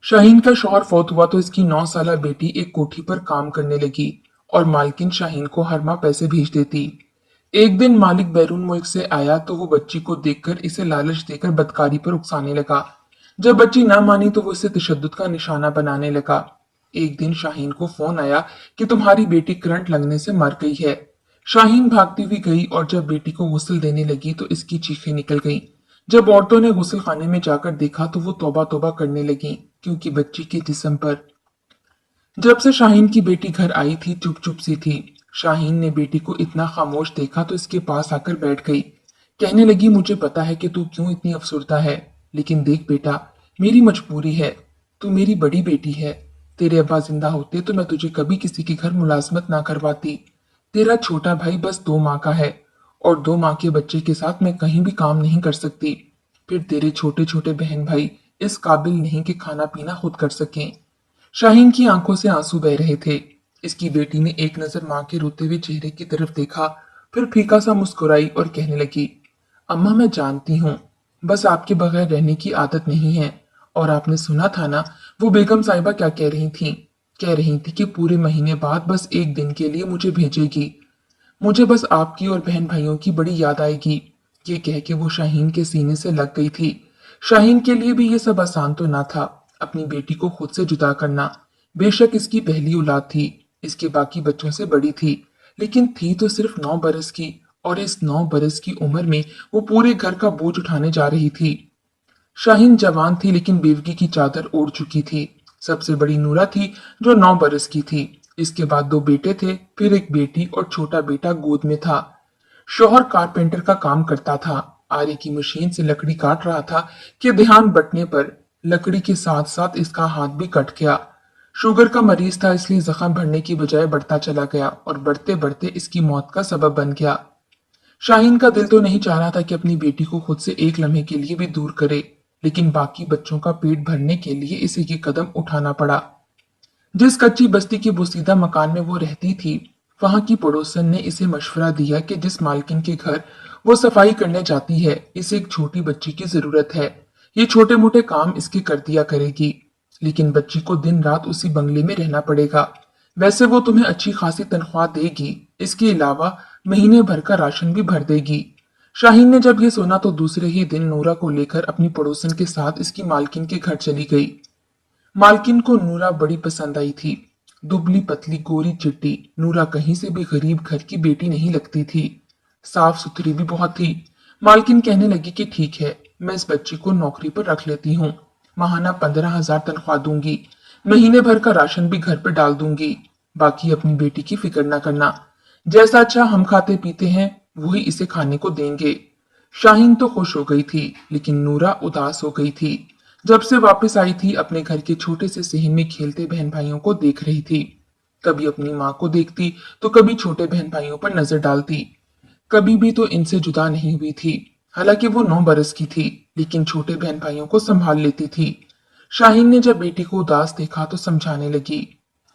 शाहीन का शौहर फौत हुआ तो इसकी 9 साला बेटी एक कोठी पर काम करने लगी और मालकिन शाहीन को हर माह पैसे भेज देती। एक दिन मालिक बैरून मुल्क से आया तो वो बच्ची को देखकर इसे लालच देकर बदकारी पर उकसाने लगा। जब बच्ची ना मानी तो वो इसे तशद्दुद का निशाना बनाने लगा। एक दिन शाहीन को फोन आया कि तुम्हारी बेटी करंट लगने से मर गई है। शाहीन भागती हुई गई और जब बेटी को गुस्ल देने लगी तो इसकी चीखें निकल गईं। जब औरतों ने गुस्ल खाने में जाकर देखा तो वो तौबा तौबा करने लगी क्योंकि बच्ची के जिस्म पर। जब से शाहीन की बेटी घर आई थी चुप चुप सी थी। शाहीन ने बेटी को इतना खामोश देखा तो इसके पास आकर बैठ गई। कहने लगी मुझे पता है कि तू क्यों इतनी अफसुर्दा है, लेकिन देख बेटा, मेरी मजबूरी है। तू मेरी बड़ी बेटी है। तेरे अब्बा जिंदा होते तो मैं तुझे कभी किसी के घर मुलाजमत ना करवाती। तेरा छोटा भाई बस 2 माह का है और 2 माह के बच्चे के साथ मैं कहीं भी काम नहीं कर सकती। फिर तेरे छोटे छोटे बहन भाई इस काबिल नहीं कि खाना पीना खुद कर सकें। शाहीन की आंखों से आंसू बह रहे थे। इसकी बेटी ने एक नजर माँ के रोते हुए चेहरे की तरफ देखा, फिर फीका सा मुस्कुराई और कहने लगी, अम्मा मैं जानती हूँ, बस आपके बगैर रहने की आदत नहीं है। और आपने सुना था ना वो बेगम साहिबा क्या कह रही थी? कह रही थी कि पूरे महीने बाद बस एक दिन के लिए मुझे भेजेगी। मुझे बस आपकी और बहन भाइयों की बड़ी याद आएगी। ये कह के वो शाहीन के सीने से लग गई थी। शाहीन के लिए भी ये सब आसान तो ना था, अपनी बेटी को खुद से जुदा करना। बेशक इसकी पहली औलाद थी, इसके बाकी बच्चों से बड़ी थी, लेकिन थी तो सिर्फ 9 बरस की, और इस 9 बरस की उम्र में वो पूरे घर का बोझ उठाने जा रही थी। शाहीन जवान थी लेकिन बेवगी की चादर ओढ़ चुकी थी। सबसे बड़ी नूरा थी जो 9 बरस की थी। इसके बाद 2 बेटे थे, फिर एक बेटी और छोटा बेटा गोद में था। शौहर कारपेंटर का काम करता था। आरे की मशीन से लकड़ी काट रहा था कि ध्यान बटने पर लकड़ी के साथ साथ इसका हाथ भी कट गया। शुगर का मरीज था इसलिए जख्म भरने की बजाय बढ़ता चला गया और बढ़ते बढ़ते इसकी मौत का सबब बन गया। शाहीन का दिल तो नहीं चाह रहा था कि अपनी बेटी को खुद से एक लम्हे के लिए भी दूर करे, लेकिन बाकी बच्चों का पेट भरने के लिए इसे ये कदम उठाना पड़ा। जिस कच्ची बस्ती के बोसीदा मकान में वो रहती थी, वहां की पड़ोसन ने इसे मशवरा दिया कि जिस मालकिन के घर वो सफाई करने जाती है, इसे एक छोटी बच्ची की जरूरत है। ये छोटे मोटे काम इसके कर दिया करेगी, लेकिन बच्ची को दिन रात उसी बंगले में रहना पड़ेगा। वैसे वो तुम्हें अच्छी खासी तनख्वाह देगी, इसके अलावा महीने भर का राशन भी भर देगी। शाहीन ने जब ये सुना तो दूसरे ही दिन नूरा को लेकर अपनी पड़ोसन के साथ इसकी मालकिन के घर चली गई। मालकिन को नूरा बड़ी पसंद आई थी। दुबली पतली गोरी चिट्टी नूरा कहीं से भी गरीब घर की बेटी नहीं लगती थी। साफ सुथरी भी बहुत थी। मालकिन कहने लगी कि ठीक है, मैं इस बच्ची को नौकरी पर रख लेती हूँ। माहाना 15,000 तनख्वाह दूंगी। महीने भर का राशन भी घर पर डाल दूंगी। बाकी अपनी बेटी की फिक्र न करना। जैसा अच्छा हम खाते पीते हैं वही इसे खाने को देंगे। शाहीन तो खुश हो गई थी, लेकिन नूरा उदास हो गई थी। जब से वापस आई थी अपने घर के छोटे से सहन में खेलते बहन भाइयों को देख रही थी। कभी अपनी माँ को देखती तो कभी छोटे बहन भाइयों पर नजर डालती। कभी भी तो इनसे जुदा नहीं हुई थी। हालांकि वो 9 बरस की थी, लेकिन छोटे बहन भाइयों को संभाल लेती थी। शाहीन ने जब बेटी को उदास देखा तो समझाने लगी।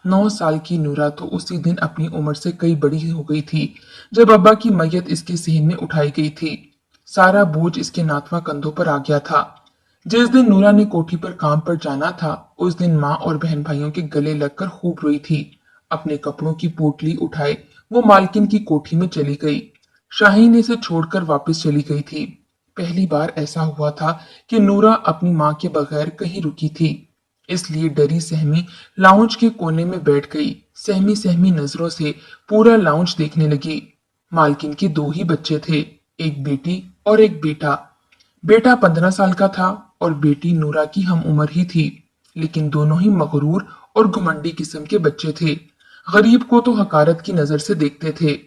9 साल की नूरा तो उसी दिन अपनी उम्र से कई बड़ी हो गई थी जब अब्बा की मैयत इसके सहन में उठाई गई थी। सारा बोझ इसके नातवा कंधों पर आ गया था। जिस दिन नूरा ने कोठी पर काम पर जाना था, उस दिन माँ और बहन भाइयों के गले लगकर खूब रोई थी। अपने कपड़ों की पोटली उठाए वो मालकिन की कोठी में चली गई। शाहीन इसे छोड़कर वापस चली गई थी। पहली बार ऐसा हुआ था कि नूरा अपनी माँ के बगैर कहीं रुकी थी, इसलिए डरी सहमी लाउंज के कोने में बैठ गई। सहमी सहमी नजरों से पूरा लाउंज देखने लगी। मालकिन के 2 ही बच्चे थे, एक बेटी और एक बेटा। बेटा 15 साल का था और बेटी नूरा की हम उम्र ही थी, लेकिन दोनों ही मगरूर और घुमंडी किस्म के बच्चे थे। गरीब को तो हकारत की नजर से देखते थे।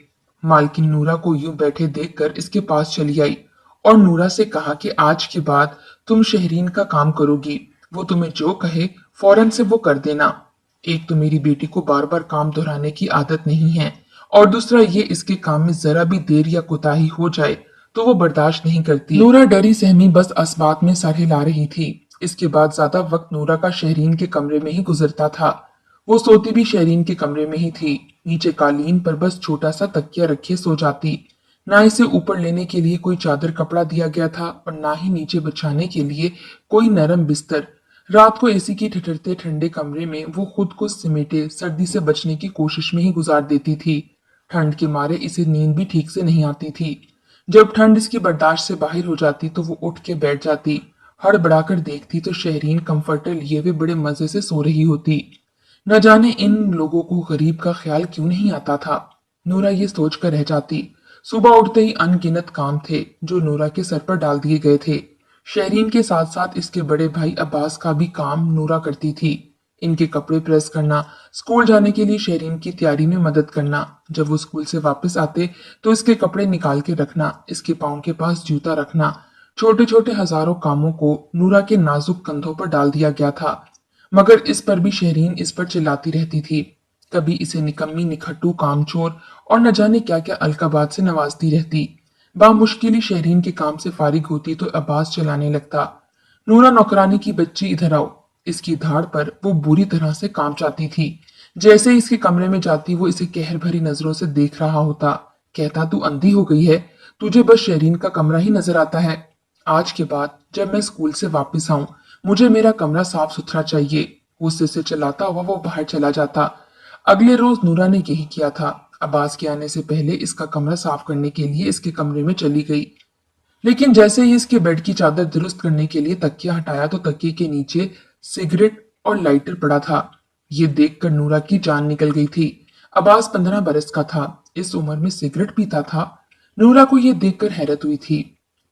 मालकिन नूरा को यूं बैठे देखकर इसके पास चली आई और नूरा से कहा कि आज के बाद तुम शहरीन का काम करोगी। वो तुम्हें जो कहे फौरन से वो कर देना। एक तो मेरी बेटी को बार बार काम दोहराने की आदत नहीं है, और दूसरा ये इसके काम में जरा भी देर या कोताही हो जाए तो वो बर्दाश्त नहीं करती। नूरा डरी सहमी बस अस्बात में सर हिला रही थी। इसके बाद ज्यादा वक्त नूरा का शहरीन के कमरे में ही गुजरता था। वो सोती भी शहरीन के कमरे में ही थी। नीचे कालीन पर बस छोटा सा तकिया रखे सो जाती। ना इसे ऊपर लेने के लिए कोई चादर कपड़ा दिया गया था और ना ही नीचे बिछाने के लिए कोई नरम बिस्तर। रात को एसी की ठिठुरते ठंडे कमरे में वो खुद को सिमटे सर्दी से बचने की कोशिश में ही गुजार देती थी। ठंड के मारे इसे नींद भी ठीक से नहीं आती थी। जब ठंड इसकी बर्दाश्त से बाहर हो जाती तो वो उठ के बैठ जाती। हड़बड़ाकर देखती तो शहरीन कंफर्टर लिए हुए बड़े मजे से सो रही होती। न जाने इन लोगों को गरीब का ख्याल क्यों नहीं आता था। नूरा ये सोचकर रह जाती। सुबह उठते ही अनगिनत काम थे जो नूरा के सर पर डाल दिए गए थे। शहरीन के साथ साथ इसके बड़े भाई अब्बास का भी काम नूरा करती थी। इनके कपड़े प्रेस करना, स्कूल जाने के लिए शहरीन की तैयारी में मदद करना। जब वो स्कूल से वापस आते तो इसके कपड़े निकाल के रखना, इसके पाँव के पास जूता रखना। छोटे छोटे हजारों कामों को नूरा के नाजुक कंधों पर डाल दिया गया था। मगर इस पर भी शहरीन इस पर चिल्लाती रहती थी। कभी इसे निकम्मी, निखट्टू, कामचोर और न जाने क्या क्या अलकाबात से नवाजती रहती। बामुश्किल ही शहरीन के काम से फारिग होती तो अब्बास चलाने लगता। नूरा नौकरानी की बच्ची, इधर आओ। इसकी धाड़ पर वो बुरी तरह से काम चाहती थी। जैसे ही इसके कमरे में जाती वो इसे कहर भरी नजरों से देख रहा होता। कहता, तू अंधी हो गई है, तुझे बस शहरीन का कमरा ही नजर आता है। आज के बाद जब मैं स्कूल से वापस आऊं, मुझे मेरा कमरा साफ सुथरा चाहिए। गुस्से से चलाता हुआ वो बाहर चला जाता। अगले रोज नूरा ने यही किया था। अब्बास के आने से पहले इसका कमरा साफ करने के लिए इसके कमरे में चली गई। लेकिन जैसे ही इसके बेड की चादर दुरुस्त करने के लिए तकिया हटाया तो तकिए के नीचे सिगरेट और लाइटर पड़ा था। ये देखकर नूरा की जान निकल गई थी। अब्बास 15 बरस का था, इस उम्र में सिगरेट पीता था। नूरा को यह देखकर हैरत हुई थी।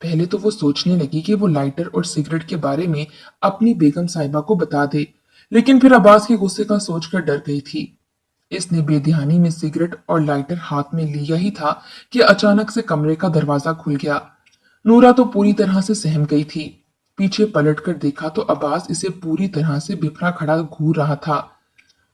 पहले तो वो सोचने लगी कि वो लाइटर और सिगरेट के बारे में अपनी बेगम साहिबा को बता दे, लेकिन फिर अब्बास के गुस्से का सोचकर डर गई थी। इसने बेध्यानी में सिगरेट और लाइटर हाथ में लिया ही था कि अचानक से कमरे का दरवाजा खुल गया। नूरा तो पूरी तरह से सहम गई थी। पीछे पलटकर देखा तो अब्बास इसे पूरी तरह से बिखरा खड़ा घूर रहा था।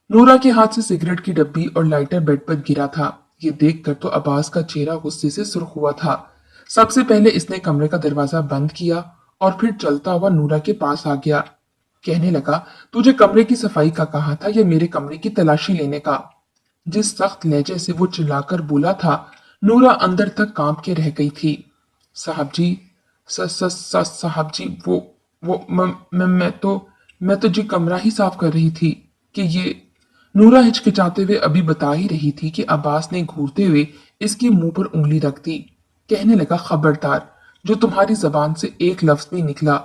नूरा के हाथ से सिगरेट की डब्बी और लाइटर बेड पर गिरा था। ये देखकर तो अब्बास का चेहरा गुस्से से सुर्ख हुआ था। सबसे पहले इसने कमरे का दरवाजा बंद किया और फिर चलता हुआ नूरा के पास आ गया। कहने लगा, तुझे कमरे की सफाई का कहा था या मेरे कमरे की तलाशी लेने का? जिस सख्त लहजे से वो चिल्लाकर बोला था, नूरा अंदर तक कांप के रह गई थी। साहब जी, साहब जी, वो मैं तो जी कमरा ही साफ कर रही थी कि ये। नूरा हिचकिचाते हुए अभी बता ही रही थी कि अब्बास ने घूरते हुए इसके मुंह पर उंगली रख दी। कहने लगा, खबरदार, जो तुम्हारी जबान से एक लफ्ज भी निकला,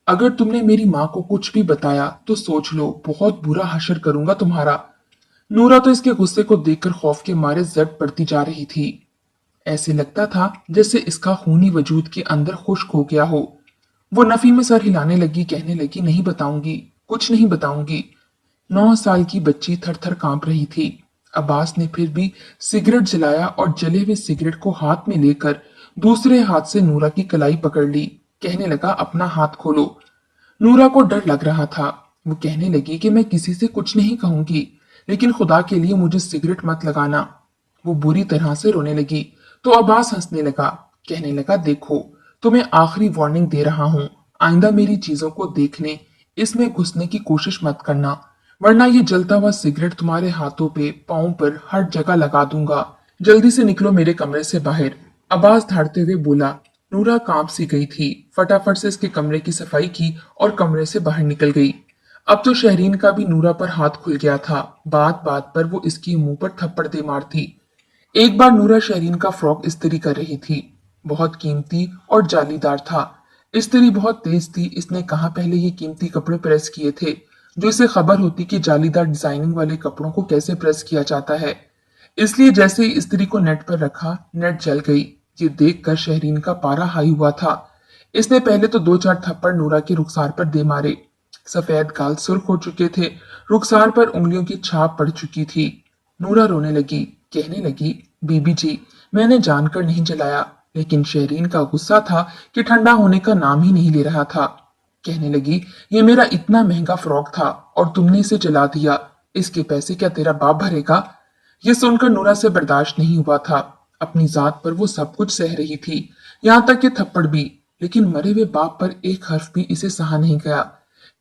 अगर तुमने मेरी माँ को कुछ भी बताया तो सोच लो बहुत बुरा हशर करूंगा तुम्हारा। नूरा तो इसके गुस्से को देखकर खौफ के मारे जट पड़ती जा रही थी। ऐसे लगता था जैसे इसका खूनी वजूद के अंदर खुश्क हो गया हो। वो नफी में सर हिलाने लगी, कहने लगी, नहीं बताऊंगी, कुछ नहीं बताऊंगी। 9 साल की बच्ची थर थर कांप रही थी। अब्बास ने फिर भी सिगरेट जलाया और जले हुए सिगरेट को हाथ में लेकर दूसरे हाथ से नूरा की कलाई पकड़ ली। कहने लगा, अपना हाथ खोलो। नूरा को डर लग रहा था। वो कहने लगी कि मैं किसी से कुछ नहीं कहूंगी, लेकिन खुदा के लिए मुझे सिगरेट मत लगाना। वो बुरी तरह से रोने लगी तो अब्बास हंसने लगा। कहने लगा, देखो, तुम्हें आखिरी वार्निंग दे रहा हूं, आइंदा मेरी चीजों को देखने, इसमें घुसने की कोशिश मत करना, वरना ये जलता हुआ सिगरेट तुम्हारे हाथों पे, पाँव पर, हर जगह लगा दूंगा। जल्दी से निकलो मेरे कमरे से बाहर। अब्बास धाड़ते हुए बोला। नूरा कांप सी गई थी। फटाफट से इसके कमरे की सफाई की और कमरे से बाहर निकल गई। अब तो शहरीन का भी नूरा पर हाथ खुल गया था। बात बात पर वो इसकी मुंह पर थप्पड़ दे मारती। एक बार नूरा शहरीन का फ्रॉक इस्त्री कर रही थी। बहुत कीमती और जालीदार था। इस्त्री बहुत तेज थी। इसने कहा पहले ये कीमती कपड़े प्रेस किए थे, जो इसे खबर होती कि जालीदार डिजाइनिंग वाले कपड़ों को कैसे प्रेस किया जाता है। इसलिए जैसे ही इस्त्री को नेट पर रखा, नेट जल गई। ये देखकर शहरीन का पारा हाई हुआ था। इसने पहले तो 2-4 थप्पड़ नूरा के रुखसार पर दे मारे। सफेद गाल सुर्ख हो चुके थे, रुखसार पर उंगलियों की छाप पड़ चुकी थी। नूरा रोने लगी, कहने लगी, बीबी जी, मैंने जानकर नहीं जलाया, लेकिन शहरीन का गुस्सा था कि ठंडा होने का नाम ही नहीं ले रहा था। कहने लगी, ये मेरा इतना महंगा फ्रॉक था और तुमने इसे जला दिया, इसके पैसे क्या तेरा बाप भरेगा? ये सुनकर नूरा से बर्दाश्त नहीं हुआ था। अपनी जात पर वो सब कुछ सह रही थी, यहाँ तक कि थप्पड़ भी, लेकिन मरे हुए बाप पर एक हर्फ भी इसे सहा नहीं गया।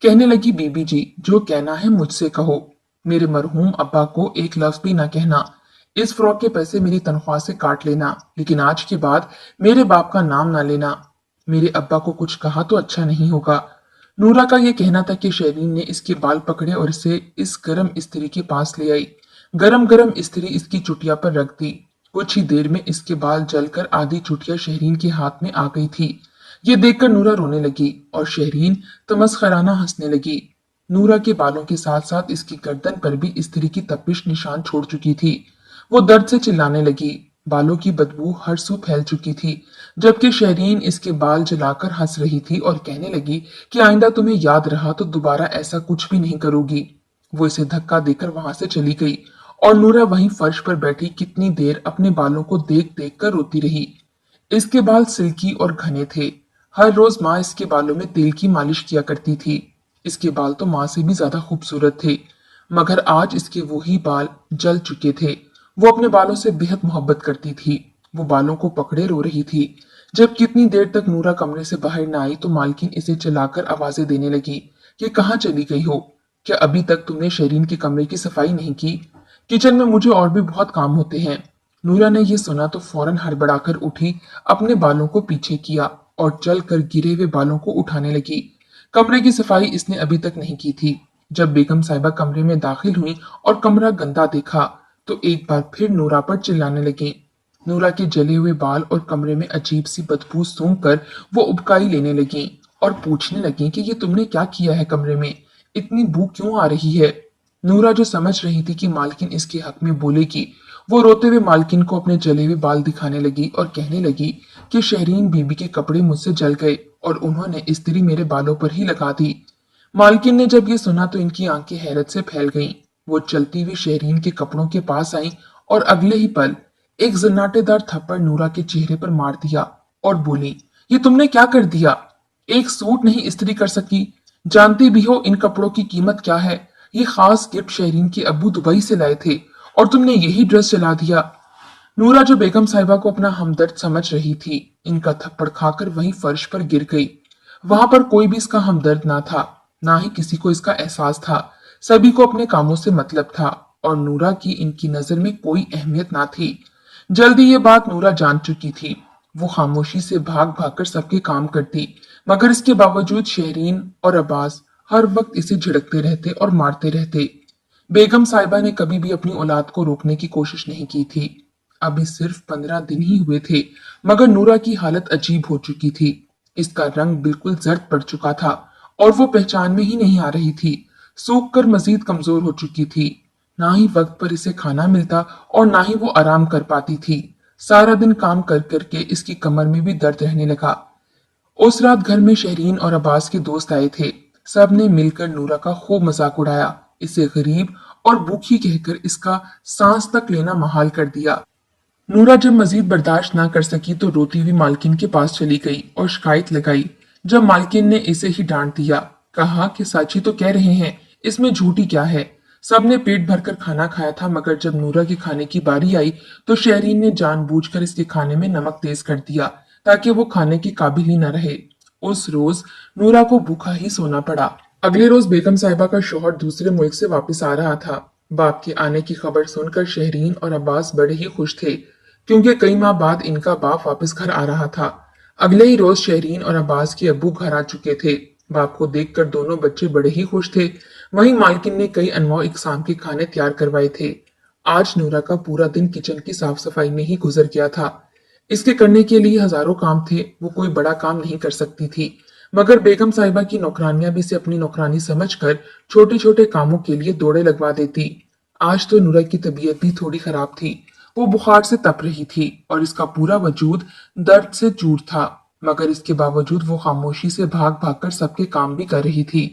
कहने लगी, बीबी जी, जो कहना है मुझसे कहो, मेरे मरहूम अब्बा को एक लफ्ज भी ना कहना। इस फ्रॉक के पैसे मेरी तनख्वाह से काट लेना, लेकिन आज के बाद मेरे बाप का नाम ना लेना। मेरे अब्बा को कुछ कहा तो अच्छा नहीं होगा। नूरा का यह कहना था कि शहरीन ने इसके बाल पकड़े और इसे इस गरम इस्त्री के पास ले आई। गरम गरम इस्त्री इसकी चुटिया पर रख दी। कुछ ही देर में इसके बाल जलकर आधी चुटिया शहरीन के हाथ में आ गई थी। ये देखकर नूरा रोने लगी और शहरीन तमस्खराना हंसने लगी। नूरा के बालों के साथ साथ इसकी गर्दन पर भी इस्त्री की तपिश निशान छोड़ चुकी थी। वो दर्द से चिल्लाने लगी। बालों की बदबू हर सू फैल चुकी थी, जबकि शहरीन इसके बाल जलाकर हंस रही थी और कहने लगी कि आइंदा तुम्हें याद रहा तो दोबारा ऐसा कुछ भी नहीं करोगी। वो इसे धक्का देकर वहां से चली गई और नूरा वहीं फर्श पर बैठी कितनी देर अपने बालों को देख देख कर रोती रही। इसके बाल सिल्की और घने थे। हर रोज माँ इसके बालों में तेल की मालिश किया करती थी। इसके बाल तो माँ से भी ज्यादा खूबसूरत थे, मगर आज इसके वही बाल जल चुके थे। वो अपने बालों से बेहद मोहब्बत करती थी। वो बालों को पकड़े रो रही थी। जब कितनी देर तक नूरा कमरे से बाहर न आई तो मालकिन इसे चलाकर आवाजें देने लगी कि कहाँ चली गई हो? क्या अभी तक तुमने शरीन के कमरे की सफाई नहीं की? किचन में मुझे और भी बहुत काम होते हैं। नूरा ने यह सुना तो फौरन हड़बड़ाकर उठी, अपने बालों को पीछे किया और चल कर गिरे हुए बालों को उठाने लगी। कमरे की सफाई इसने अभी तक नहीं की थी। जब बेगम साहिबा कमरे में दाखिल हुई और कमरा गंदा देखा तो एक बार फिर नूरा पर चिल्लाने लगी। नूरा के जले हुए बाल और कमरे में अजीब सी बदबू सूंघकर वो उबकाई लेने लगी और पूछने लगी कि ये तुमने क्या किया है कमरे में? इतनी बू क्यों आ रही है? नूरा जो समझ रही थी कि मालकिन इसके हक में बोलेगी, वो रोते हुए मालकिन को अपने जले हुए बाल दिखाने लगी और कहने लगी कि शहरीन बीबी के कपड़े मुझसे जल गए और उन्होंने इस्त्री मेरे बालों पर ही लगा दी। मालकिन ने जब ये सुना तो इनकी आंखें हैरत से फैल गईं। वो चलती हुई शहरीन के कपड़ों के पास आई और अगले ही पल एक जन्नाटेदार थप्पड़ नूरा के चेहरे पर मार दिया और बोली, ये तुमने क्या कर दिया? एक सूट नहीं इस्त्री कर सकी? जानती भी हो इन कपड़ों की कीमत क्या है? ये खास गिफ्ट शहरीन के अब्बू दुबई से लाए थे और तुमने यही ड्रेस चला दिया। नूरा जो बेगम साहिबा को अपना हमदर्द समझ रही थी, इनका थप्पड़ खाकर वहीं फर्श पर गिर गई। वहां पर कोई भी इसका हमदर्द ना था, ना ही किसी को इसका एहसास था। सभी को अपने कामों से मतलब था और नूरा की इनकी नजर में कोई अहमियत ना थी। जल्दी ये बात नूरा जान चुकी थी। वो खामोशी से भाग भाग कर सबके काम करती, मगर इसके बावजूद शहरीन और अब्बास हर वक्त इसे झिड़कते रहते और मारते रहते। बेगम साहिबा ने कभी भी अपनी औलाद को रोकने की कोशिश नहीं की थी। अभी सिर्फ 15 दिन ही हुए थे, मगर नूरा की हालत अजीब हो चुकी थी। इसका रंग बिल्कुल जर्द पड़ चुका था और वो पहचान में ही नहीं आ रही थी। सूख कर मजीद कमजोर हो चुकी थी। ना ही वक्त पर इसे खाना मिलता और ना ही वो आराम कर पाती थी। सारा दिन काम कर करके इसकी कमर में भी दर्द रहने लगा। उस रात घर में शहरीन और अब्बास के दोस्त आए थे। सब ने मिलकर नूरा का खूब मजाक उड़ाया, इसे गरीब और भूखी कहकर इसका सांस तक लेना महाल कर दिया। नूरा जब मजीद बर्दाश्त ना कर सकी तो रोती हुई मालकिन के पास चली गई और शिकायत लगाई। जब मालकिन ने इसे ही डांट दिया, कहा कि साची तो कह रहे हैं, इसमें झूठी क्या है? सबने पेट भरकर खाना खाया था, मगर जब नूरा के खाने की बारी आई तो शहरीन ने जानबूझकर इसके खाने में नमक तेज कर दिया ताकि वो खाने के काबिल ही न रहे। उस रोज नूरा को भूखा ही सोना पड़ा। अगले रोज बेगम साहिबा का शौहर दूसरे मुल्क से वापस आ रहा था। बाप के आने की खबर सुनकर शहरीन और अब्बास बड़े ही खुश थे, क्योंकि कई माह बाद इनका बाप वापस घर आ रहा था। अगले ही रोज शहरीन और अब्बास के अब्बू घर आ चुके थे। बाप को देखकर दोनों बच्चे बड़े ही खुश थे। वहीं मालकिन ने कई अनवाउ इकसाम के खाने तैयार करवाए थे। आज नूरा का पूरा दिन किचन की साफ सफाई में ही गुजर गया था। इसके करने के लिए हजारों काम थे, वो कोई बड़ा काम नहीं कर सकती थी, मगर बेगम साहिबा की नौकरानियां भी इसे अपनी नौकरानी समझकर छोटे छोटे कामों के लिए दौड़े लगवा देती। आज तो नूरा की तबीयत भी थोड़ी खराब थी। वो बुखार से तप रही थी और इसका पूरा वजूद दर्द से चूर था, मगर इसके बावजूद वो खामोशी से भाग भाग कर सबके काम भी कर रही थी।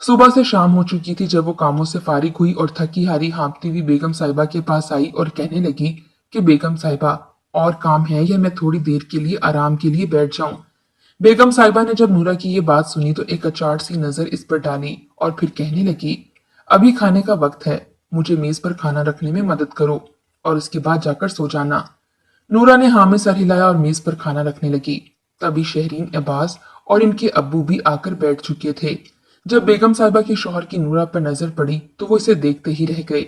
सुबह से शाम हो चुकी थी जब वो कामों से फारिग हुई और थकी हारी हाँफती हुई बेगम साहिबा के पास आई और कहने लगी कि बेगम साहिबा, और काम है या मैं थोड़ी देर के लिए आराम के लिए बैठ जाऊं? बेगम साहिबा ने जब नूरा की ये बात सुनी तो एक अचाट सी नजर इस पर डाली और फिर कहने लगी, अभी खाने का वक्त है, मुझे मेज पर खाना रखने में मदद करो और उसके बाद जाकर सो जाना। नूरा ने हाँ में सर हिलाया और मेज पर खाना रखने लगी। तभी शहरीन, अब्बास और इनके अब्बू भी आकर बैठ चुके थे। जब बेगम साहिबा के शौहर की नूरा पर नजर पड़ी तो वो इसे देखते ही रह गए।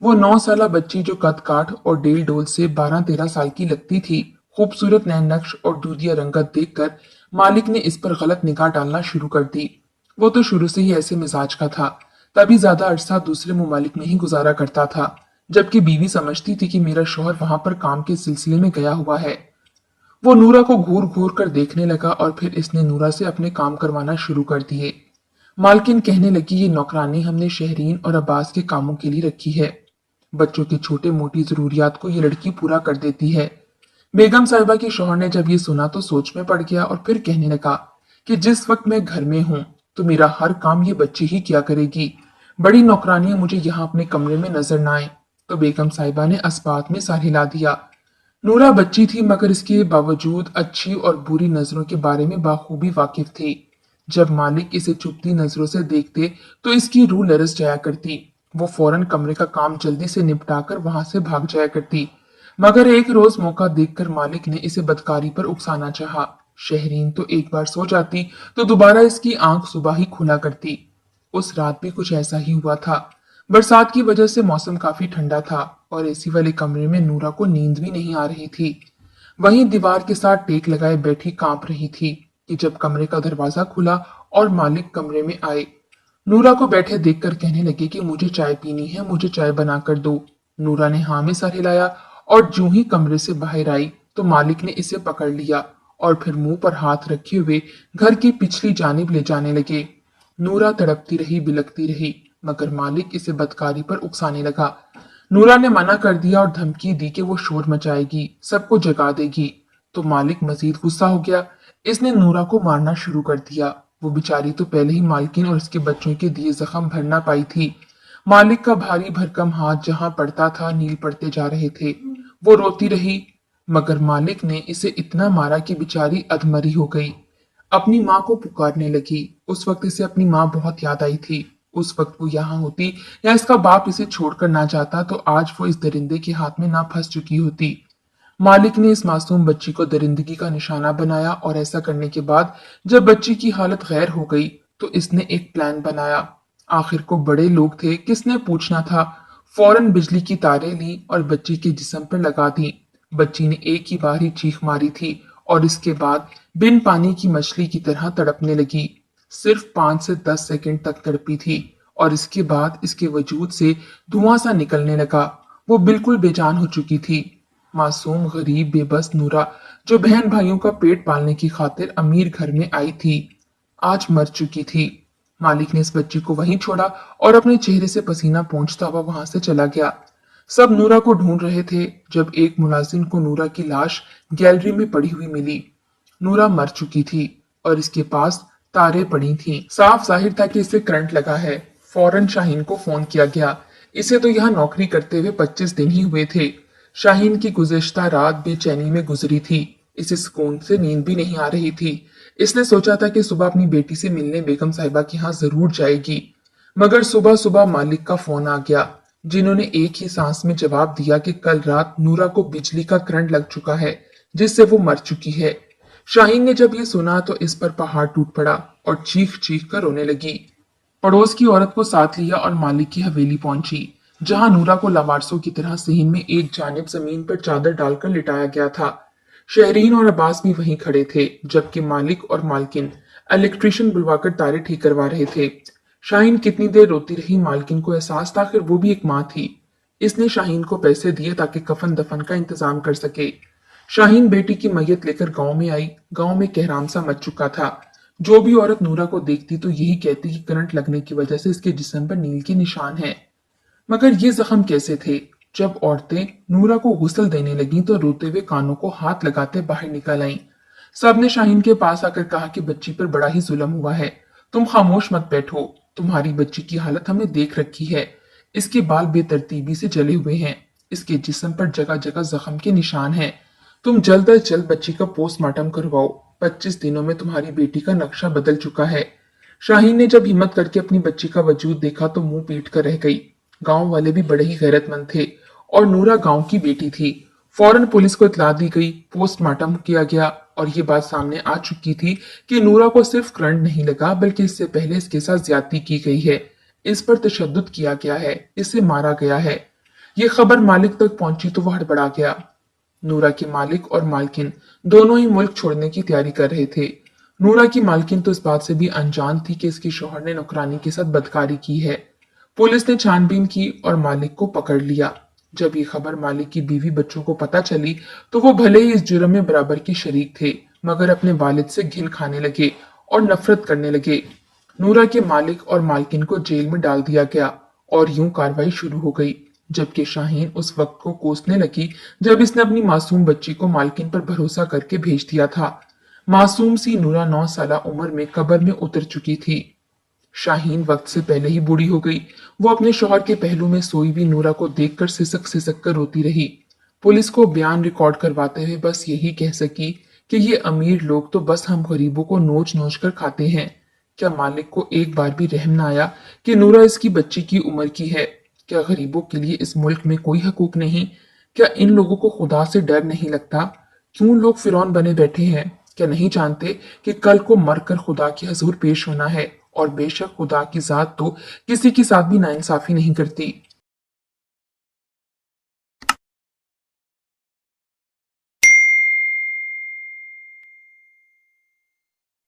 वो 9 साला बच्ची जो कद काठ और डेल डोल से 12-13 साल की लगती थी, खूबसूरत नैन नक्श और दूधिया रंगत देखकर मालिक ने इस पर गलत निगाह डालना शुरू कर दी। वो तो शुरू से ही ऐसे मिजाज का था, तभी ज्यादा अरसा दूसरे ममालिक में ही गुजारा करता था, जबकि बीवी समझती थी कि मेरा शौहर वहां पर काम के सिलसिले में गया हुआ है। वो नूरा को घूर घूर कर देखने लगा और फिर इसने नूरा से अपने काम करवाना शुरू कर दिए। मालकिन कहने लगी, ये नौकरानी हमने शहरीन और अब्बास के कामों के लिए रखी है। बच्चों की छोटे मोटी जरूरियात को ये लड़की पूरा कर देती है। बेगम साहिबा के शौहर ने जब ये सुना तो सोच में पड़ गया और फिर कहने लगा कि जिस वक्त मैं घर में हूँ तो मेरा हर काम ये बच्ची ही किया करेगी। बड़ी नौकरानियां मुझे यहाँ अपने कमरे में नजर न आए। तो बेगम साहिबा ने अस्पात में सर हिला दिया। नूरा बच्ची थी मगर इसके बावजूद अच्छी और बुरी नजरों के बारे में बाखूबी वाकिफ थी। जब मालिक इसे चुभती नजरों से देखते तो इसकी रूह लरस जाया करती। वो फौरन कमरे का काम जल्दी से निपटाकर वहां से भाग जाया करती। मगर एक रोज मौका देखकर मालिक ने इसे बदकारी पर उकसाना चाहा। शहरीन तो एक बार सो जाती तो दोबारा इसकी आंख सुबह ही खुला करती। उस रात भी कुछ ऐसा ही हुआ था। बरसात की वजह से मौसम काफी ठंडा था और एसी वाले कमरे में नूरा को नींद भी नहीं आ रही थी। वहीं दीवार के साथ टेक लगाए बैठी कांप रही थी कि जब कमरे का दरवाजा खुला और मालिक कमरे में आए। नूरा को बैठे देखकर कहने लगे कि मुझे चाय पीनी है, मुझे चाय बना कर दो। नूरा ने हाँ में सर हिलाया और जूं ही कमरे से बाहर आई तो मालिक ने इसे पकड़ लिया और फिर मुंह पर हाथ रखे हुए घर की पिछली जानिब ले जाने लगे। नूरा तड़पती रही, बिलखती रही, मगर मालिक इसे बदकारी पर उकसाने लगा। नूरा ने मना कर दिया और धमकी दी कि वो शोर मचाएगी, सबको जगा देगी। तो मालिक मजीद गुस्सा हो गया। इसने नूरा को मारना शुरू कर दिया। वो बेचारी तो पहले ही मालकिन और उसके बच्चों के दिए जख्म भर ना पाई थी। मालिक का भारी भरकम हाथ जहां पड़ता था नील पड़ते जा रहे थे। वो रोती रही, मगर मालिक ने इसे इतना मारा कि बेचारी अधमरी हो गई। अपनी माँ को पुकारने लगी। उस वक्त इसे अपनी माँ बहुत याद आई थी। उस वक्त वो यहाँ होती या इसका बाप इसे छोड़कर ना जाता तो आज वो इस दरिंदे के हाथ में ना फंस चुकी होती। मालिक ने इस मासूम बच्ची को दरिंदगी का निशाना बनाया और ऐसा करने के बाद जब बच्ची की हालत गैर हो गई तो इसने एक प्लान बनाया। आखिर को बड़े लोग थे, किसने पूछना था। फौरन बिजली की तारें ली और बच्ची के जिस्म पर लगा दी। बच्ची ने एक ही बार ही चीख मारी थी और इसके बाद बिन पानी की मछली की तरह तड़पने लगी। सिर्फ 5 से 10 सेकंड तक तड़पी थी और इसके बाद इसके वजूद से धुआं सा निकलने लगा। वो बिल्कुल बेजान हो चुकी थी। मासूम गरीब बेबस नूरा जो बहन भाइयों का पेट पालने की खातिर अमीर घर में आई थी, आज मर चुकी थी। मालिक ने इस बच्ची को वहीं छोड़ा और अपने चेहरे से पसीना पोंछता हुआ वहां से चला गया। सब नूरा को ढूंढ रहे थे जब एक मुलाजिम को नूरा की लाश गैलरी में पड़ी हुई मिली। नूरा मर चुकी थी और इसके पास तारे पड़ी थीं। साफ जाहिर था कि इसे करंट लगा है। फौरन शाहीन को फोन किया गया। इसे तो यहाँ नौकरी करते हुए 25 दिन ही हुए थे। शाहीन की गुज़िश्ता रात बेचैनी में गुजरी थी। इसे सुकून से नींद भी नहीं आ रही थी। इसने सोचा था कि सुबह अपनी बेटी से मिलने बेगम साहिबा के यहाँ जरूर जाएगी, मगर सुबह सुबह मालिक का फोन आ गया, जिन्होंने एक ही सांस में जवाब दिया कि कल रात नूरा को बिजली का करंट लग चुका है, जिससे वो मर चुकी है। शाहीन ने जब ये सुना तो इस पर पहाड़ टूट पड़ा और चीख चीख कर रोने लगी। पड़ोस की औरत को साथ लिया और मालिक की हवेली पहुंची, जहां नूरा को लावारसों की तरह सहन में एक जानिब जमीन पर चादर डालकर लिटाया गया था। शहरीन और अब्बास भी वहीं खड़े थे, जबकि मालिक और मालकिन इलेक्ट्रिशियन बुलवाकर तारे ठीक करवा रहे थे। शाहीन कितनी देर रोती रही। मालकिन को एहसास था आखिर वो भी एक माँ थी। इसने शाहीन को पैसे दिए ताकि कफन दफन का इंतजाम कर सके। शाहीन बेटी की मैयत लेकर गांव में आई। गांव में कहराम सा मच चुका था। जो भी औरत नूरा को देखती तो यही कहती कि करंट लगने की वजह से इसके जिस्म पर नील के निशान हैं। मगर ये जख्म कैसे थे? जब औरतें नूरा को गुस्ल देने लगीं तो रोते हुए कानों को हाथ लगाते बाहर निकल आईं। सब ने शाहीन के पास आकर कहा कि बच्ची पर बड़ा ही जुल्म हुआ है, तुम खामोश मत बैठो। तुम्हारी बच्ची की हालत हमने देख रखी है। इसके बाल बेतरतीबी से जले हुए हैं। इसके जिस्म पर जगह जगह जख्म के निशान हैं। तुम जल्द अज जल्द बच्ची का पोस्टमार्टम करवाओ। 25 दिनों में तुम्हारी बेटी का नक्शा बदल चुका है। शाहीन ने जब हिम्मत करके अपनी बच्ची का वजूद देखा तो मुंह पीट कर रह गई। गांव वाले भी बड़े ही गैरतमंद थे और नूरा गांव की बेटी थी। फौरन पुलिस को इत्तला दी गई। पोस्टमार्टम किया गया और ये बात सामने आ चुकी थी कि नूरा को सिर्फ करंट नहीं लगा बल्कि इससे पहले इसके साथ ज्यादती की गई है। इस पर तशद्दुद किया गया है, इसे मारा गया है। ये खबर मालिक तक पहुंची तो वह हड़बड़ा गया। नूरा के मालिक और मालकिन दोनों ही मुल्क छोड़ने की तैयारी कर रहे थे। नूरा की मालकिन तो इस बात से भी अनजान थी कि इसके शौहर ने नौकरानी के साथ बदकारी की है। पुलिस ने छानबीन की और मालिक को पकड़ लिया। जब ये खबर मालिक की बीवी बच्चों को पता चली तो वो भले ही इस जुर्म में बराबर के शरीक थे, मगर अपने वालिद से घिन खाने लगे और नफरत करने लगे। नूरा के मालिक और मालकिन को जेल में डाल दिया गया और यूं कार्रवाई शुरू हो गई। जबकि शाहीन उस वक्त को कोसने लगी जब इसने अपनी मासूम बच्ची को मालकिन पर भरोसा करके भेज दिया था। मासूम सी नूरा 9 साल उम्र में कब्र में उतर चुकी थी। शाहीन वक्त से पहले ही बूढ़ी हो गई। वो अपने शौहर के पहलू में सोई हुई नूरा को देखकर सिसक सिसक कर रोती रही। पुलिस को बयान रिकॉर्ड करवाते हुए बस यही कह सकी कि ये अमीर लोग तो बस हम गरीबों को नोच नोच कर खाते हैं। क्या मालिक को एक बार भी रहम न आया कि नूरा इसकी बच्ची की उम्र की है? क्या गरीबों के लिए इस मुल्क में कोई हकूक नहीं? क्या इन लोगों को खुदा से डर नहीं लगता? क्यों लोग फिरौन बने बैठे हैं? क्या नहीं जानते कि कल को मरकर खुदा के हजूर पेश होना है? और बेशक खुदा की जात तो किसी के साथ भी नाइंसाफी नहीं करती।